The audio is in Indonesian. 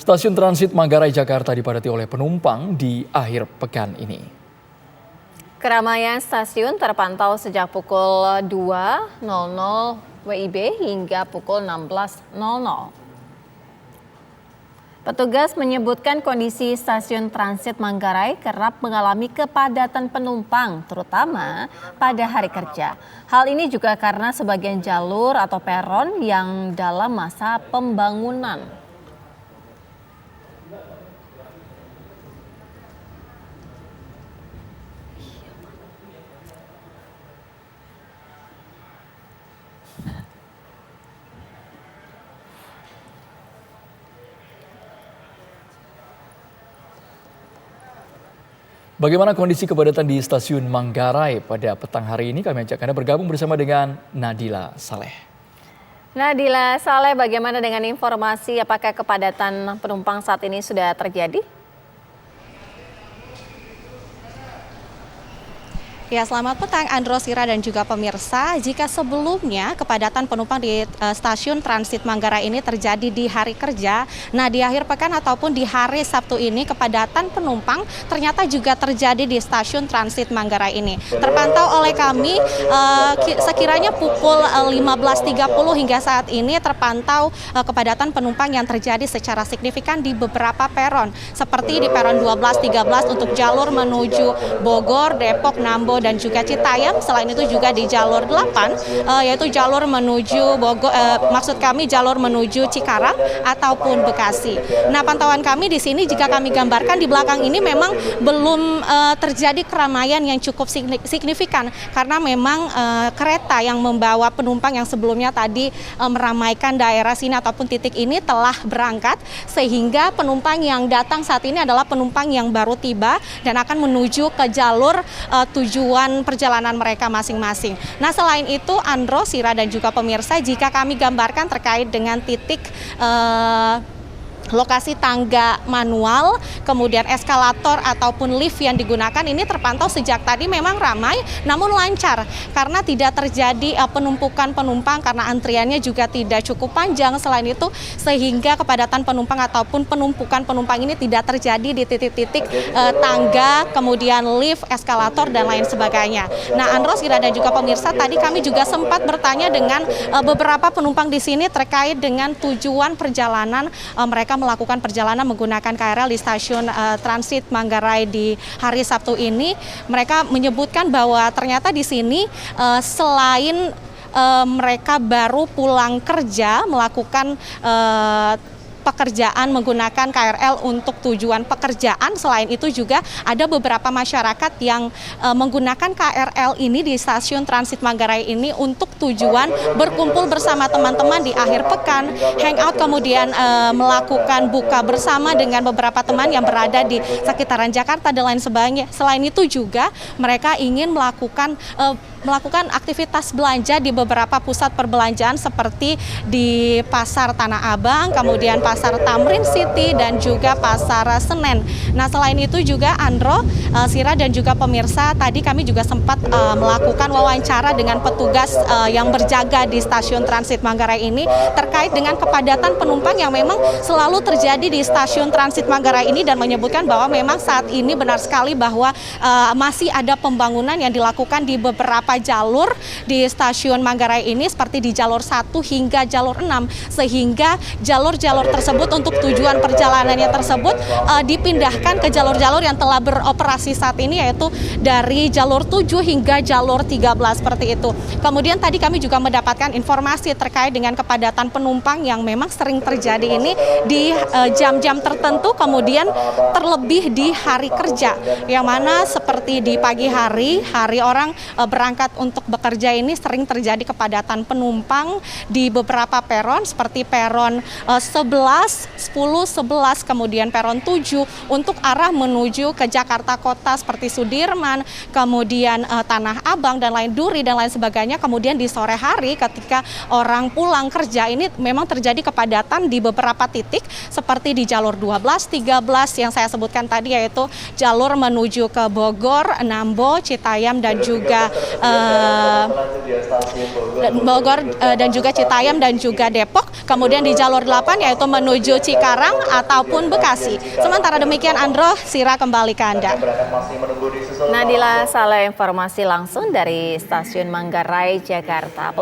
Stasiun transit Manggarai Jakarta dipadati oleh penumpang di akhir pekan ini. Keramaian stasiun terpantau sejak pukul 2.00 WIB hingga pukul 16.00. Petugas menyebutkan kondisi stasiun transit Manggarai kerap mengalami kepadatan penumpang, terutama pada hari kerja. Hal ini juga karena sebagian jalur atau peron yang dalam masa pembangunan. Bagaimana kondisi kepadatan di stasiun Manggarai pada petang hari ini? Kami ajak Anda bergabung bersama dengan Nadila Saleh. Nadila Saleh, bagaimana dengan informasi apakah kepadatan penumpang saat ini sudah terjadi? Ya, selamat petang Andro, Sira dan juga pemirsa. Jika sebelumnya kepadatan penumpang di stasiun transit Manggarai ini terjadi di hari kerja, nah di akhir pekan ataupun di hari Sabtu ini kepadatan penumpang ternyata juga terjadi di stasiun transit Manggarai ini. Terpantau oleh kami sekiranya pukul 15.30 hingga saat ini terpantau kepadatan penumpang yang terjadi secara signifikan di beberapa peron, seperti di peron 12-13 untuk jalur menuju Bogor, Depok, Nambo dan juga Citayam. Selain itu juga di jalur 8 yaitu jalur menuju Bogor, maksud kami jalur menuju Cikarang ataupun Bekasi. Nah, pantauan kami di sini jika kami gambarkan di belakang ini memang belum terjadi keramaian yang cukup signifikan karena memang kereta yang membawa penumpang yang sebelumnya tadi meramaikan daerah sini ataupun titik ini telah berangkat, sehingga penumpang yang datang saat ini adalah penumpang yang baru tiba dan akan menuju ke jalur tujuan perjalanan mereka masing-masing. Nah, selain itu Andro, Sira dan juga pemirsa, jika kami gambarkan terkait dengan titik lokasi tangga manual, kemudian eskalator ataupun lift yang digunakan ini terpantau sejak tadi memang ramai namun lancar karena tidak terjadi penumpukan penumpang karena antriannya juga tidak cukup panjang. Selain itu sehingga kepadatan penumpang ataupun penumpukan penumpang ini tidak terjadi di titik-titik tangga, kemudian lift, eskalator dan lain sebagainya. Nah, Andro, Sira dan juga pemirsa, tadi kami juga sempat bertanya dengan beberapa penumpang di sini terkait dengan tujuan perjalanan mereka melakukan perjalanan menggunakan KRL di stasiun transit Manggarai di hari Sabtu ini. Mereka menyebutkan bahwa ternyata di sini selain mereka baru pulang kerja melakukan pekerjaan menggunakan KRL untuk tujuan pekerjaan, selain itu juga ada beberapa masyarakat yang menggunakan KRL ini di stasiun transit Manggarai ini untuk tujuan berkumpul bersama teman-teman di akhir pekan, hangout, kemudian melakukan buka bersama dengan beberapa teman yang berada di sekitaran Jakarta dan lain sebagainya. Selain itu juga mereka ingin melakukan aktivitas belanja di beberapa pusat perbelanjaan seperti di Pasar Tanah Abang, kemudian Pasar Tamrin City dan juga Pasar Senen. Nah, selain itu juga Andro, Sira dan juga pemirsa, tadi kami juga sempat melakukan wawancara dengan petugas yang berjaga di stasiun transit Manggarai ini terkait dengan kepadatan penumpang yang memang selalu terjadi di stasiun transit Manggarai ini dan menyebutkan bahwa memang saat ini benar sekali bahwa masih ada pembangunan yang dilakukan di beberapa jalur di stasiun Manggarai ini seperti di jalur 1 hingga jalur 6, sehingga jalur-jalur tersebut untuk tujuan perjalanannya tersebut dipindahkan ke jalur-jalur yang telah beroperasi saat ini, yaitu dari jalur 7 hingga jalur 13 seperti itu. Kemudian tadi kami juga mendapatkan informasi terkait dengan kepadatan penumpang yang memang sering terjadi ini di jam-jam tertentu, kemudian terlebih di hari kerja, yang mana seperti di pagi hari orang berangkat untuk bekerja ini sering terjadi kepadatan penumpang di beberapa peron seperti peron 11, 10, 11, kemudian peron 7 untuk arah menuju ke Jakarta Kota seperti Sudirman, kemudian Tanah Abang dan lain Duri dan lain sebagainya. Kemudian di sore hari ketika orang pulang kerja ini memang terjadi kepadatan di beberapa titik seperti di jalur 12, 13 yang saya sebutkan tadi, yaitu jalur menuju ke Bogor, Nambo, Citayam dan juga Bogor dan juga Citayam dan juga Depok. Kemudian di jalur 8 yaitu menuju Cikarang Cikarang ataupun Bekasi. Sementara demikian, Andro, Sira kembali ke Anda. Nadila Saleh, informasi langsung dari Stasiun Manggarai, Jakarta.